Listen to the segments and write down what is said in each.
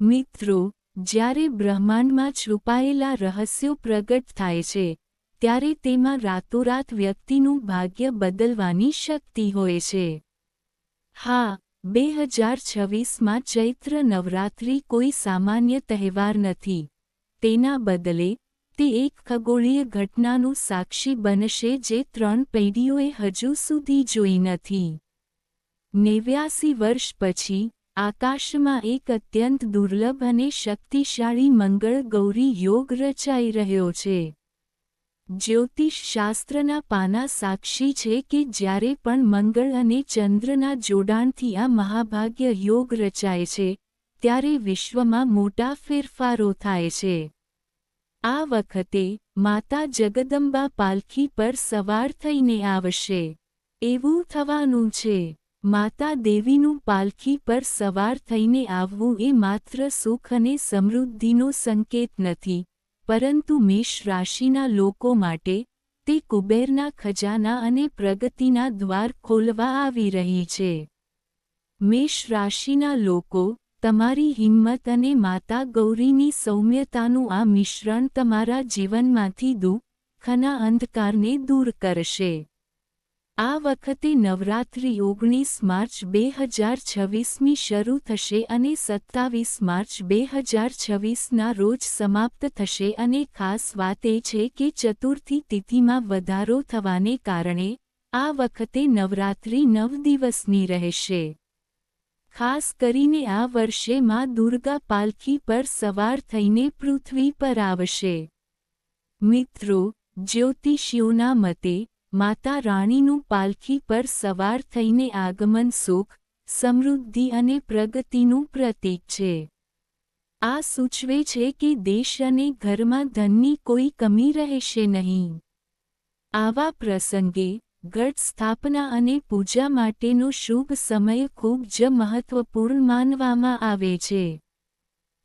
મિત્રો, જ્યારે બ્રહ્માંડમાં છુપાયેલા રહસ્યો પ્રગટ થાય છે, ત્યારે તેમાં રાતોરાત વ્યક્તિનું ભાગ્ય બદલવાની શક્તિ હોય છે. હા, 2026માં ચૈત્ર નવરાત્રિ કોઈ સામાન્ય તહેવાર નથી. તેના બદલે, તે એક ખગોળીય ઘટનાનું સાક્ષી બનશે જે 3 પેઢીઓએ હજુ સુધી જોઈ નથી. 89 વર્ષ પછી, આકાશમાં એક અત્યંત દુર્લભ અને શક્તિશાળી મંગળ ગૌરી યોગ રચાઈ રહ્યો છે. જ્યોતિષ શાસ્ત્રના પાના સાક્ષી છે કે જ્યારે પણ મંગળ અને ચંદ્રના જોડાણથી આ મહાભાગ્ય યોગ રચાય છે, ત્યારે વિશ્વમાં મોટા ફેરફારો થાય છે. આ વખતે, માતા જગદંબા પાલખી પર સવાર થઈને આવશે. એવું થવાનું છે. માતા દેવીનું પાલખી પર સવાર થઈને આવવું એ માત્ર સુખ અને સમૃદ્ધિનો સંકેત નથી, પરંતુ મેષ રાશિના લોકો માટે, તે કુબેરના ખજાના અને પ્રગતિના દ્વાર ખોલવા આવી રહી છે. મેષ રાશિના લોકો, તમારી હિંમત અને માતા ગૌરીની સૌમ્યતાનું આ મિશ્રણ તમારા જીવનમાંથી દુઃખના અંધકારને દૂર કરશે. આ વખતે નવરાત્રિ 19 માર્ચ 2026મી શરૂ થશે અને 27 માર્ચ 2026ના રોજ સમાપ્ત થશે અને ખાસ વાત એ છે કે ચતુર્થી તિથિમાં વધારો થવાને કારણે, આ વખતે નવરાત્રિ 9 દિવસની રહેશે. ખાસ કરીને આ વર્ષે માં દુર્ગા પાલખી પર સવાર થઈને પૃથ્વી પર આવશે. મિત્રો, જ્યોતિષીઓના મતે, માતા રાણીનું પાલખી પર સવાર થઈને આગમન સુખ, સમૃદ્ધિ અને પ્રગતિનું પ્રતીક છે. આ સૂચવે છે કે દેશ અને ઘરમાં ધનની કોઈ કમી રહેશે નહીં. આવા પ્રસંગે, ઘટ સ્થાપના અને પૂજા માટેનો શુભ સમય ખૂબ જ મહત્વપૂર્ણ માનવામાં આવે છે.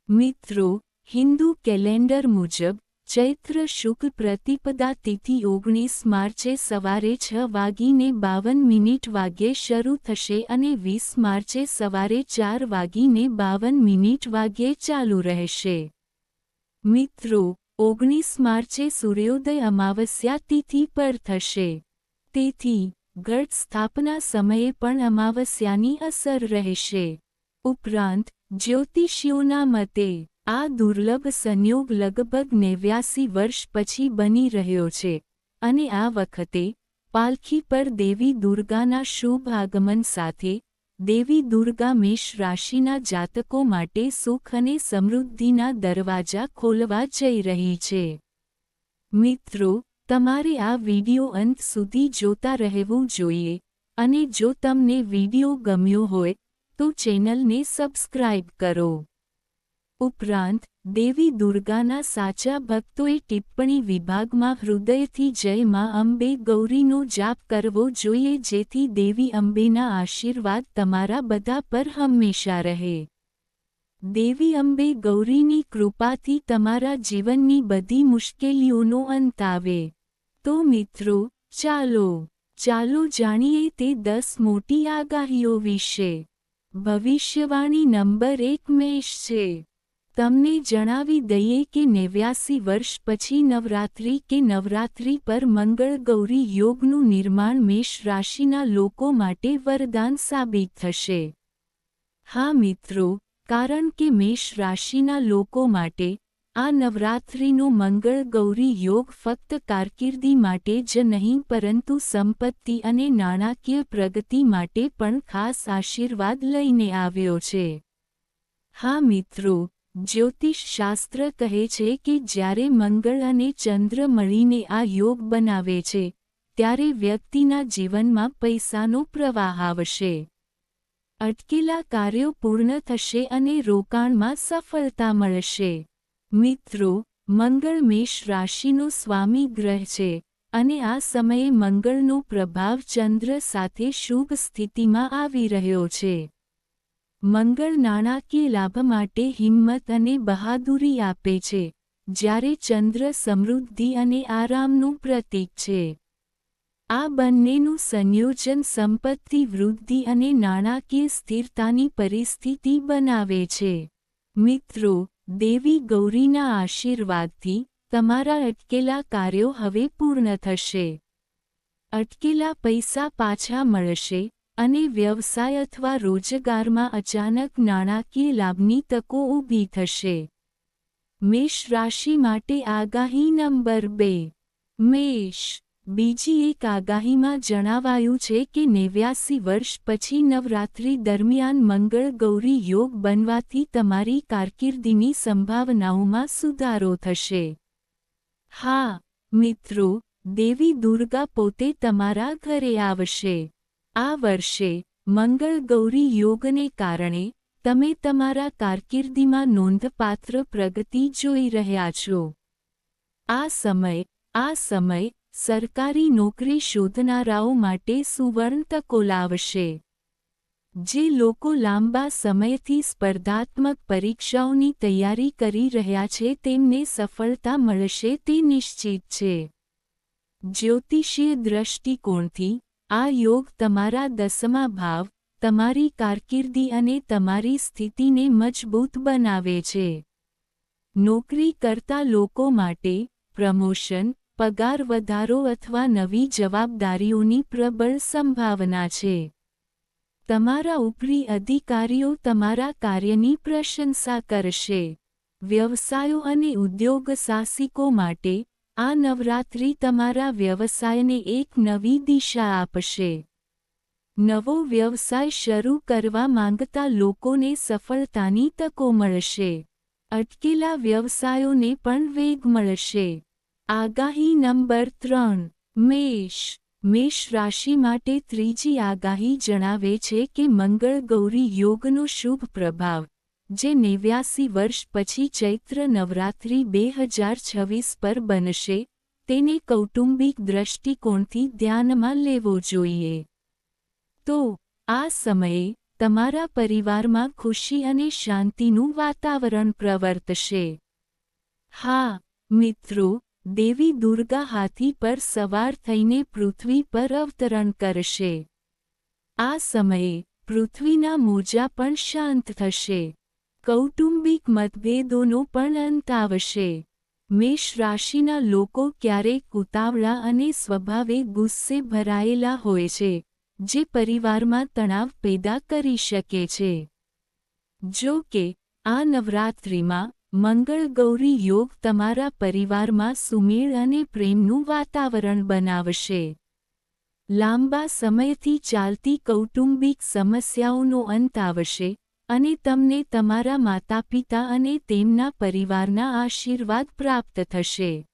મિત્રો, હિન્દુ કેલેન્ડર મુજબ, ચૈત્ર શુક્લ પ્રતિપદા તિથિ 19 માર્ચે સવારે 6:52 વાગ્યે શરૂ થશે અને 20 માર્ચે સવારે 4:52 વાગ્યે ચાલુ રહેશે. મિત્રો, 19 માર્ચે સૂર્યોદય અમાવસ્યા તિથિ પર થશે. તેથી, ઘટ સ્થાપના સમયે પણ અમાવસ્યાની અસર રહેશે. ઉપરાંત, જ્યોતિષીઓના મતે, આ દુર્લભ સંયોગ લગભગ 89 વર્ષ પછી બની રહ્યો છે, અને આ વખતે, પાલખી પર દેવી દુર્ગાના શુભ આગમન સાથે, દેવી દુર્ગા મેષ રાશિના જાતકો માટે સુખ અને સમૃદ્ધિના દરવાજા ખોલવા જઈ રહી છે. મિત્રો, તમારે આ વિડિયો અંત સુધી જોતા રહેવું જોઈએ, અને જો તમને વિડિયો ગમ્યો હોય, તો ચેનલને સબસ્ક્રાઇબ કરો. ઉપરાંત, દેવી દુર્ગાના સાચા ભક્તોએ ટિપ્પણી વિભાગમાં હૃદયથી જય માં અંબે ગૌરીનો જાપ કરવો જોઈએ જેથી દેવી અંબેના આશીર્વાદ તમારા બધા પર હંમેશા રહે. દેવી અંબે ગૌરીની કૃપાથી તમારા જીવનની બધી મુશ્કેલીઓનો અંત આવે. તો મિત્રો, ચાલો જાણીએ તે 10 મોટી આગાહીઓ વિશે. ભવિષ્યવાણી નંબર 1 મેષ છે. તમને જણાવી દઈએ કે 89 વર્ષ પછી નવરાત્રિ પર મંગળ ગૌરી યોગનું નિર્માણ મેષ રાશિના લોકો માટે વરદાન સાબિત થશે. હા મિત્રો, કારણ કે મેષ રાશિના લોકો માટે, આ નવરાત્રિનો મંગળ ગૌરી યોગ ફક્ત કારકિર્દી માટે જ નહીં પરંતુ સંપત્તિ અને નાણાકીય પ્રગતિ માટે પણ ખાસ આશીર્વાદ લઈને આવ્યો છે. હા મિત્રો, જ્યોતિષ શાસ્ત્ર કહે છે કે જ્યારે મંગળ અને ચંદ્ર મળીને આ યોગ બનાવે છે, ત્યારે વ્યક્તિના જીવનમાં પૈસાનો પ્રવાહ આવશે. અટકેલા કાર્યો પૂર્ણ થશે અને રોકાણમાં સફળતા મળશે. મિત્રો, મંગળ મેષ રાશિનો સ્વામી ગ્રહ છે, અને આ સમયે મંગળનો પ્રભાવ ચંદ્ર સાથે શુભ સ્થિતિમાં આવી રહ્યો છે. મંગળ નાણાકીય લાભ માટે હિંમત અને બહાદુરી આપે છે, જ્યારે ચંદ્ર સમૃદ્ધિ અને આરામનું પ્રતીક છે. આ બંનેનું સંયોજન સંપત્તિ વૃદ્ધિ અને નાણાકીય સ્થિરતાની પરિસ્થિતિ બનાવે છે. મિત્રો, દેવી ગૌરીના આશીર્વાદથી તમારા અટકેલા કાર્યો હવે પૂર્ણ થશે. અટકેલા પૈસા પાછા મળશે અને વ્યવસાય અથવા રોજગારમાં અચાનક નાણાકીય લાભની તકો ઊભી થશે. મેષ રાશિ માટે આગાહી નંબર 2. મેષ. બીજી એક આગાહીમાં જણાવાયું છે કે 89 વર્ષ પછી નવરાત્રિ દરમિયાન મંગળ ગૌરી યોગ બનવાથી તમારી કારકિર્દીની સંભાવનાઓમાં સુધારો થશે. હા, મિત્રો, દેવી દુર્ગા પોતે તમારા ઘરે આવશે. આ વર્ષે મંગળ ગૌરી યોગને કારણે તમે તમારા કારકિર્દીમાં નોંધપાત્ર પ્રગતિ જોઈ રહ્યા છો. આ સમય સરકારી નોકરી શોધનારાઓ માટે સુવર્ણ તકો લાવશે. જે લોકો લાંબા સમયથી સ્પર્ધાત્મક પરીક્ષાઓની તૈયારી કરી રહ્યા છે તેમને સફળતા મળશે તે નિશ્ચિત છે. જ્યોતિષીય દૃષ્ટિકોણથી આ યોગ તમારા 10મા ભાવ, તમારી કારકિર્દી અને તમારી સ્થિતિને મજબૂત બનાવે છે. નોકરી કરતા લોકો માટે પ્રમોશન, પગાર વધારો અથવા નવી જવાબદારીઓની પ્રબળ સંભાવના છે. તમારા ઉપરી અધિકારીઓ તમારા કાર્યની પ્રશંસા કરશે. વ્યવસાયો અને ઉદ્યોગ સાહસિકો માટે આ નવરાત્રિ તમારા વ્યવસાયને એક નવી દિશા આપશે. નવો વ્યવસાય શરૂ કરવા માંગતા લોકોને સફળતાની તકો મળશે. અટકેલા વ્યવસાયોને પણ વેગ મળશે. આગાહી નંબર 3. મેષ. મેષ રાશિ માટે ત્રીજી આગાહી જણાવે છે કે મંગળ ગૌરી યોગનો શુભ પ્રભાવ, જે 89 વર્ષ પછી ચૈત્ર નવરાત્રિ 2026 પર બનશે, તેને કૌટુંબિક દૃષ્ટિકોણથી ધ્યાનમાં લેવો જોઈએ. તો આ સમયે તમારા પરિવારમાં ખુશી અને શાંતિનું વાતાવરણ પ્રવર્તશે. હા, મિત્રો, દેવી દુર્ગા હાથી પર સવાર થઈને પૃથ્વી પર અવતરણ કરશે. આ સમયે પૃથ્વીના મોજા પણ શાંત થશે. કૌટુંબિક મતભેદોનો પણ અંત આવશે. મેષ રાશિના લોકો ક્યારેક ઉતાવળા અને સ્વભાવે ગુસ્સે ભરાયેલા હોય છે, જે પરિવારમાં તણાવ પેદા કરી શકે છે. જો કે, આ નવરાત્રિમાં મંગળ ગૌરી યોગ તમારા પરિવારમાં સુમેળ અને પ્રેમનું વાતાવરણ બનાવશે. લાંબા સમયથી ચાલતી કૌટુંબિક સમસ્યાઓનો અંત આવશે અને તમને તમારા માતાપિતા અને તેમના પરિવારના આશીર્વાદ પ્રાપ્ત થશે.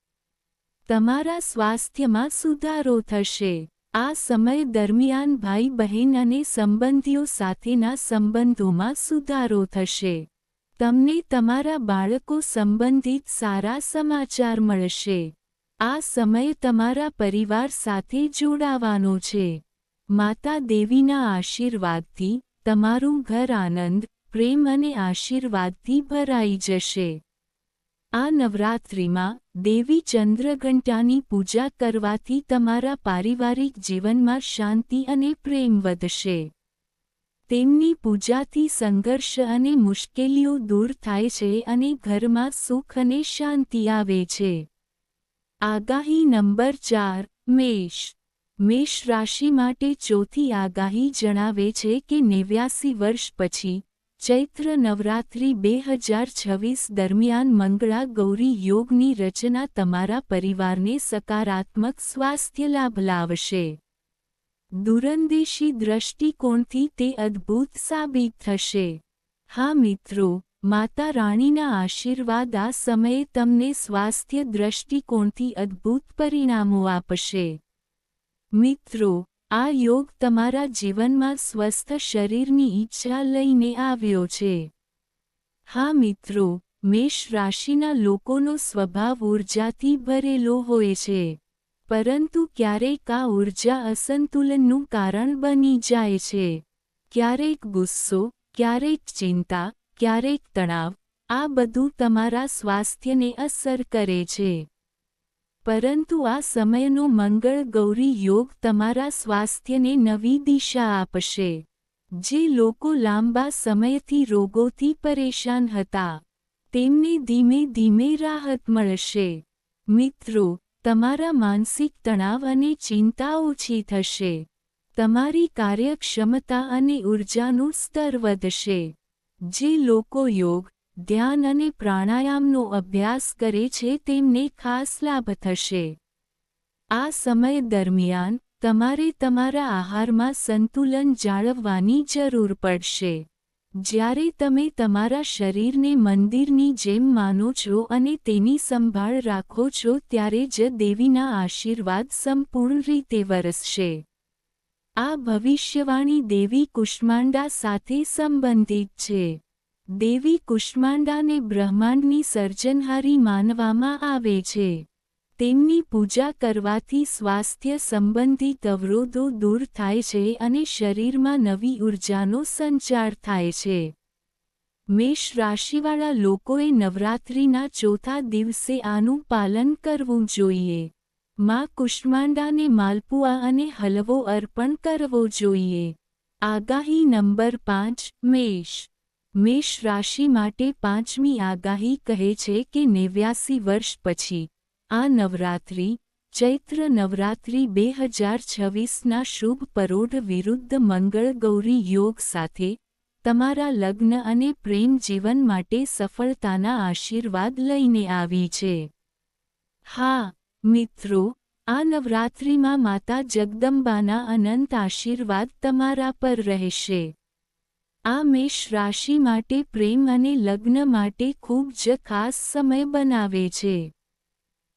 તમારા સ્વાસ્થ્યમાં સુધારો થશે. આ સમય દરમિયાન ભાઈ બહેન અને સંબંધીઓ સાથેના સંબંધોમાં સુધારો થશે. તમને તમારા બાળકો સંબંધિત સારા સમાચાર મળશે. આ સમય તમારા પરિવાર સાથે જોડાવાનો છે. માતા દેવીના આશીર્વાદથી તમારું ઘર આનંદ, પ્રેમ અને આશીર્વાદથી ભરાઈ જશે. આ નવરાત્રિમાં દેવી ચંદ્રઘંટાની પૂજા કરવાથી તમારા પારિવારિક જીવનમાં શાંતિ અને પ્રેમ વધશે. તેમની પૂજાથી સંઘર્ષ અને મુશ્કેલીઓ દૂર થાય છે અને ઘરમાં સુખ અને શાંતિ આવે છે. આગાહી નંબર 4. મેષ. મેષ રાશિ માટે ચોથી આગાહી જણાવે છે કે 89 વર્ષ પછી ચૈત્ર નવરાત્રિ 2026 દરમિયાન મંગળા ગૌરી યોગની રચના તમારા પરિવારને સકારાત્મક સ્વાસ્થ્ય લાભ લાવશે. દૂરંદેશી દૃષ્ટિકોણથી તે અદ્ભુત સાબિત થશે. હા મિત્રો, માતા રાણીના આશીર્વાદ આ સમયે તમને સ્વાસ્થ્ય દૃષ્ટિકોણથી અદ્ભુત પરિણામો આપશે. મિત્રો, આ યોગ તમારા જીવનમાં સ્વસ્થ શરીરની ઈચ્છા લઈને આવ્યો છે. હા મિત્રો, મેષ રાશિના લોકોનો સ્વભાવ ઊર્જાથી ભરેલો હોય છે. પરંતુ ક્યારેક આ ઊર્જા અસંતુલનનું કારણ બની જાય છે. ક્યારેક ગુસ્સો, ક્યારેક ચિંતા, ક્યારેક તણાવ, આ બધું તમારા સ્વાસ્થ્યને અસર કરે છે. પરંતુ આ સમયનો મંગળ ગૌરી યોગ તમારા સ્વાસ્થ્યને નવી દિશા આપશે. જે લોકો લાંબા સમયથી રોગોથી પરેશાન હતા, તેમને ધીમે ધીમે રાહત મળશે. મિત્રો, તમારા માનસિક તણાવ અને ચિંતા ઓછી થશે. તમારી કાર્યક્ષમતા અને ઊર્જાનું સ્તર વધશે. જે લોકો યોગ, ધ્યાન અને પ્રાણાયામનો અભ્યાસ કરે છે તેમને ખાસ લાભ થશે. આ સમય દરમિયાન તમારે તમારા આહારમાં સંતુલન જાળવવાની જરૂર પડશે. જ્યારે તમે તમારા શરીરને મંદિરની જેમ માનો છો અને તેની સંભાળ રાખો છો ત્યારે જ દેવીના આશીર્વાદ સંપૂર્ણ રીતે વરસશે. આ ભવિષ્યવાણી દેવી કુષ્માંડા સાથે સંબંધિત છે. દેવી કુષ્માંડાને બ્રહ્માંડની સર્જનહારી માનવામાં આવે છે. તેમની પૂજા કરવાથી સ્વાસ્થ્ય સંબંધિત અવરોધો દૂર થાય છે અને શરીરમાં નવી ઊર્જાનો સંચાર થાય છે. મેષ રાશિવાળા લોકોએ નવરાત્રિના ચોથા દિવસે આનું પાલન કરવું જોઈએ. માં કુષ્માંડાને માલપુઆ અને હલવો અર્પણ કરવો જોઈએ. આગાહી નંબર 5 મેષ. મેષ રાશિ માટે પાંચમી આગાહી કહે છે કે 89 વર્ષ પછી આ નવરાત્રિ, ચૈત્ર નવરાત્રિ 2026ના શુભ પરોઢ વિરુદ્ધ મંગળ ગૌરી યોગ સાથે તમારા લગ્ન અને પ્રેમ જીવન માટે સફળતાના આશીર્વાદ લઈને આવી છે. હા, મિત્રો, આ નવરાત્રિમાં માતા જગદંબાના અનંત આશીર્વાદ તમારા પર રહેશે. આ મેષ રાશિ માટે પ્રેમ અને લગ્ન માટે ખૂબ જ ખાસ સમય બનાવે છે.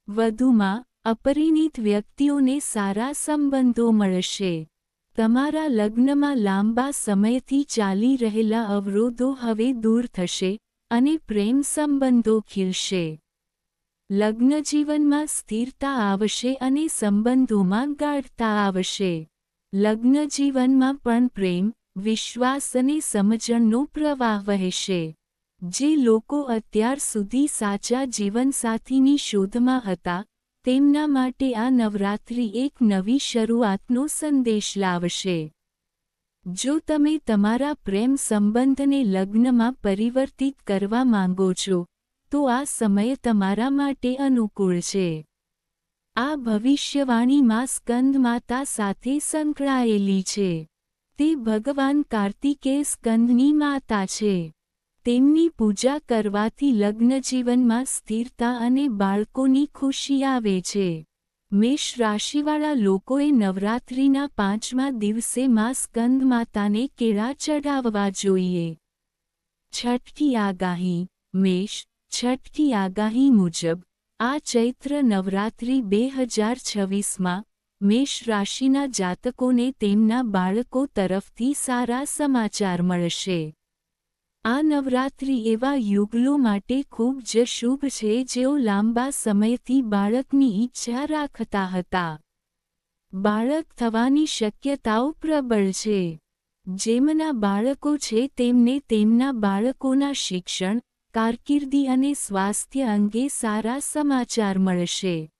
વધુમાં, અપરિણિત વ્યક્તિઓને સારા સંબંધો મળશે. તમારા લગ્નમાં લાંબા સમયથી ચાલી રહેલા અવરોધો હવે દૂર થશે અને પ્રેમ સંબંધો ખીલશે. લગ્નજીવનમાં સ્થિરતા આવશે અને સંબંધોમાં ગાઢતા આવશે. લગ્નજીવનમાં પણ પ્રેમ, વિશ્વાસ અને સમજણનો પ્રવાહ વહેશે. જે લોકો અત્યાર સુધી સાચા જીવનસાથીની શોધમાં હતા, તેમના માટે આ નવરાત્રિ એક નવી શરૂઆતનો સંદેશ લાવશે. જો તમે તમારા પ્રેમ સંબંધને લગ્નમાં પરિવર્તિત કરવા માંગો છો, તો આ સમય તમારા માટે અનુકૂળ છે. આ ભવિષ્યવાણી માં સ્કંદ માતા સાથે સંકળાયેલી છે. તે ભગવાન કાર્તિકેય સ્કંદની માતા છે. તેમની પૂજા કરવાથી લગ્નજીવનમાં સ્થિરતા અને બાળકોની ખુશી આવે છે. મેષ રાશિવાળા લોકોએ નવરાત્રિના 5મા દિવસે માં સ્કંદ માતાને કેળા ચઢાવવા જોઈએ. છઠ્ઠી આગાહી મેષ. છઠ્ઠી આગાહી મુજબ, આ ચૈત્ર નવરાત્રિ 2026માં મેષ રાશિના જાતકોને તેમના બાળકો તરફથી સારા સમાચાર મળશે. આ નવરાત્રિ એવા યુગલો માટે ખૂબ જ શુભ છે જેઓ લાંબા સમયથી બાળકની ઈચ્છા રાખતા હતા. બાળક થવાની શક્યતાઓ પ્રબળ છે. જેમના બાળકો છે તેમને તેમના બાળકોના શિક્ષણ, કારકિર્દી અને સ્વાસ્થ્ય અંગે સારા સમાચાર મળશે.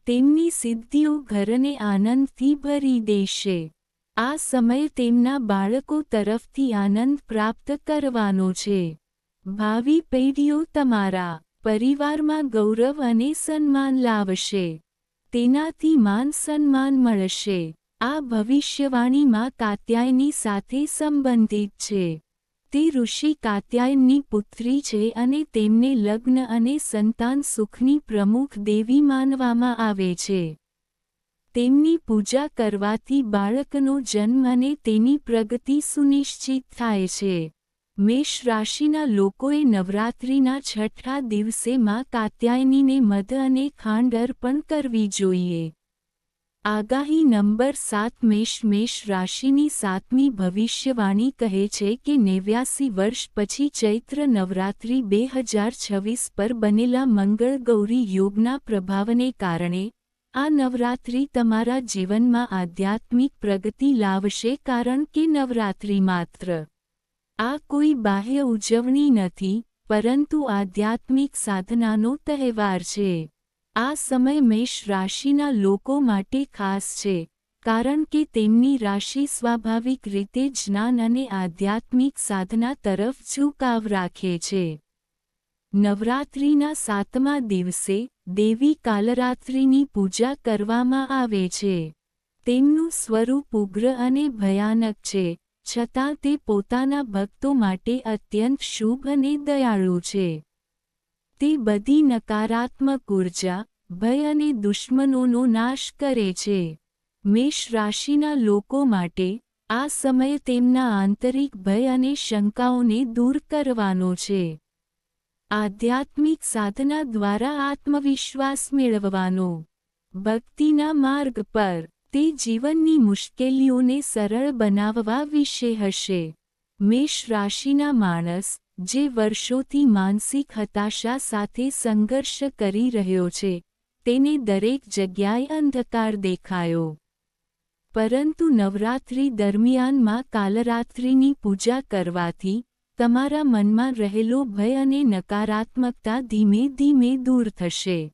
તેમની સિદ્ધિઓ ઘરને આનંદથી ભરી દેશે. આ સમય તેમના બાળકો તરફથી આનંદ પ્રાપ્ત કરવાનો છે. ભાવિ પેઢીઓ તમારા પરિવારમાં ગૌરવ અને સન્માન લાવશે. તેનાથી માન સન્માન મળશે. આ ભવિષ્યવાણીમાં કાત્યાયની સાથે સંબંધિત છે. તે ઋષિ કાત્યાયનની પુત્રી છે અને તેમને લગ્ન અને સંતાન સુખની પ્રમુખ દેવી માનવામાં આવે છે. તેમની પૂજા કરવાથી બાળકનો જન્મ અને તેની પ્રગતિ સુનિશ્ચિત થાય છે. મેષ રાશિના લોકોએ નવરાત્રિના છઠ્ઠા દિવસે માં કાત્યાયનીને મધ અને ખાંડ અર્પણ કરવી જોઈએ. આગાહી નંબર 7 મેષ રાશિની 7મી ભવિષ્યવાણી કહે છે કે 89 વર્ષ પછી ચૈત્ર નવરાત્રિ 2026 પર બનેલા મંગળ ગૌરી યોગના પ્રભાવને કારણે આ નવરાત્રિ તમારા જીવનમાં આધ્યાત્મિક પ્રગતિ લાવશે કારણ કે નવરાત્રિ માત્ર આ કોઈ બાહ્ય ઉજવણી નથી, પરંતુ આધ્યાત્મિક સાધનાનો તહેવાર છે. આ સમય મેષ રાશિના લોકો માટે ખાસ છે, કારણ કે તેમની રાશિ સ્વાભાવિક રીતે જ્ઞાન અને આધ્યાત્મિક સાધના તરફ ઝુકાવ રાખે છે. નવરાત્રિના 7મા દિવસે દેવી કાલરાત્રિની પૂજા કરવામાં આવે છે. તેમનું સ્વરૂપ ઉગ્ર અને ભયાનક છે, છતાં તે પોતાના ભક્તો માટે અત્યંત શુભ અને દયાળુ છે. તે બધી નકારાત્મક ઉર્જા, ભય અને દુશ્મનોનો નાશ કરે છે. મેષ રાશિના લોકો માટે આ સમય તેમના આંતરિક ભય અને શંકાઓને દૂર કરવાનો છે. આધ્યાત્મિક સાધના દ્વારા આત્મવિશ્વાસ મેળવવાનો. ભક્તિના માર્ગ પર તે જીવનની મુશ્કેલીઓને સરળ બનાવવા વિશે હશે. મેષ રાશિના માણસ, જે વર્ષોથી માનસિક હતાશા સાથે સંઘર્ષ કરી રહ્યો છે, તેને દરેક જગ્યાએ અંધકાર દેખાયો. પરંતુ નવરાત્રિ દરમિયાન માં કાલરાત્રિની પૂજા કરવાથી તમારા મનમાં રહેલો ભય અને નકારાત્મકતા ધીમે ધીમે દૂર થશે.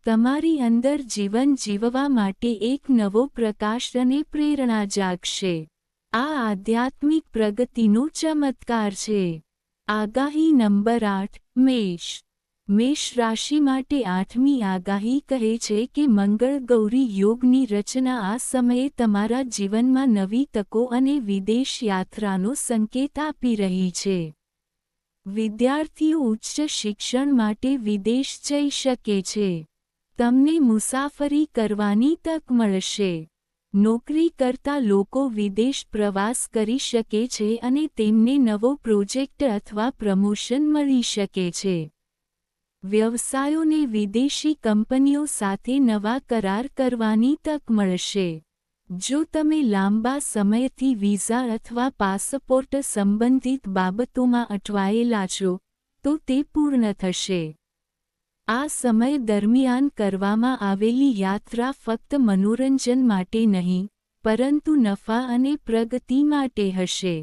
તમારી અંદર જીવન જીવવા માટે એક નવો પ્રકાશ અને પ્રેરણા જાગશે. આ આધ્યાત્મિક પ્રગતિનો ચમત્કાર છે. આગાહી નંબર 8, મેષ. મેષ રાશિ માટે 8મી આગાહી કહે છે કે મંગળ ગૌરી યોગની રચના આ સમયે તમારા જીવનમાં નવી તકો અને વિદેશ યાત્રાનો સંકેત આપી રહી છે. વિદ્યાર્થીઓ ઉચ્ચ શિક્ષણ માટે વિદેશ જઈ શકે છે. તમને મુસાફરી કરવાની તક મળશે. નોકરી કરતા લોકો વિદેશ પ્રવાસ કરી શકે છે અને તેમને નવો પ્રોજેક્ટ અથવા પ્રમોશન મળી શકે છે. વ્યવસાયોને વિદેશી કંપનીઓ સાથે નવા કરાર કરવાની તક મળશે. જો તમે લાંબા સમયથી વિઝા અથવા પાસપોર્ટ સંબંધિત બાબતોમાં અટવાયેલા છો, તો તે પૂર્ણ થશે. આ સમય દરમિયાન કરવામાં આવેલી યાત્રા ફક્ત મનોરંજન માટે નહીં, પરંતુ નફા અને પ્રગતિ માટે હશે.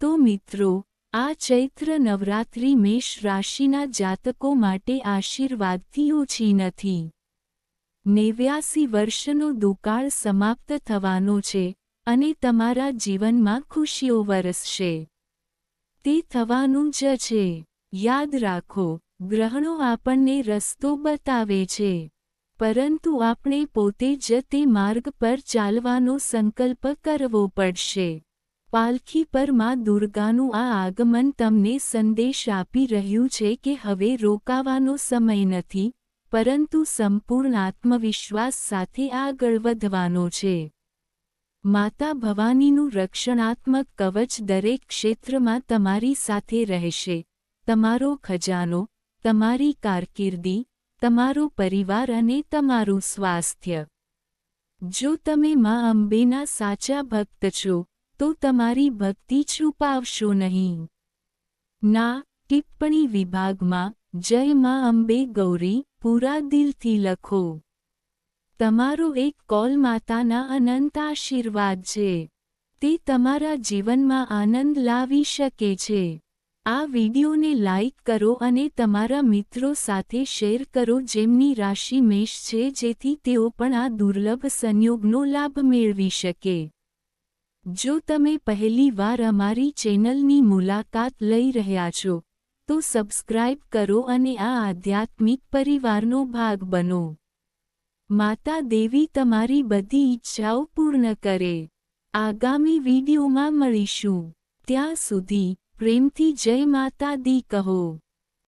તો મિત્રો, આ ચૈત્ર નવરાત્રિ મેષ રાશિના જાતકો માટે આશીર્વાદથી ઓછી નથી. 89 વર્ષનો દુકાળ સમાપ્ત થવાનો છે, અને તમારા જીવનમાં ખુશીઓ વરસશે. તે થવાનું જ છે. યાદ રાખો, ગ્રહણો આપણને રસ્તો બતાવે છે, પરંતુ આપણે પોતે જ તે માર્ગ પર ચાલવાનો સંકલ્પ કરવો પડશે. પાલખી પર માં દુર્ગાનું આ આગમન તમને સંદેશ આપી રહ્યું છે કે હવે રોકાવાનો સમય નથી, પરંતુ સંપૂર્ણ આત્મવિશ્વાસ સાથે આગળ વધવાનો છે. માતા ભવાનીનું રક્ષણાત્મક કવચ દરેક ક્ષેત્રમાં તમારી સાથે રહેશે. તમારો ખજાનો, તમારી કારકિર્દી, તમારો પરિવાર અને તમારું સ્વાસ્થ્ય. જો તમે માં અંબેના સાચા ભક્ત છો, તો તમારી ભક્તિ છુપાવશો નહીં. ના ટિપ્પણી વિભાગમાં જય માં અંબે ગૌરી પૂરા દિલથી લખો. તમારો એક કોલ માતાના અનંત આશીર્વાદ છે. તે તમારા જીવનમાં આનંદ લાવી શકે છે. આ વિડિયોને લાઇક કરો અને તમારા મિત્રો સાથે શેર કરો જેમની રાશિ મેષ છે, જેથી તેઓ પણ આ દુર્લભ સંયોગનો લાભ મેળવી શકે. જો તમે પહેલી વાર અમારી ચેનલની મુલાકાત લઈ રહ્યા છો, તો સબસ્ક્રાઇબ કરો અને આ આધ્યાત્મિક પરિવારનો ભાગ બનો. માતા દેવી તમારી બધી ઈચ્છાઓ પૂર્ણ કરે. આગામી વિડિયોમાં મળીશું. ત્યાં સુધી પ્રેમથી જય માતા દી કહો.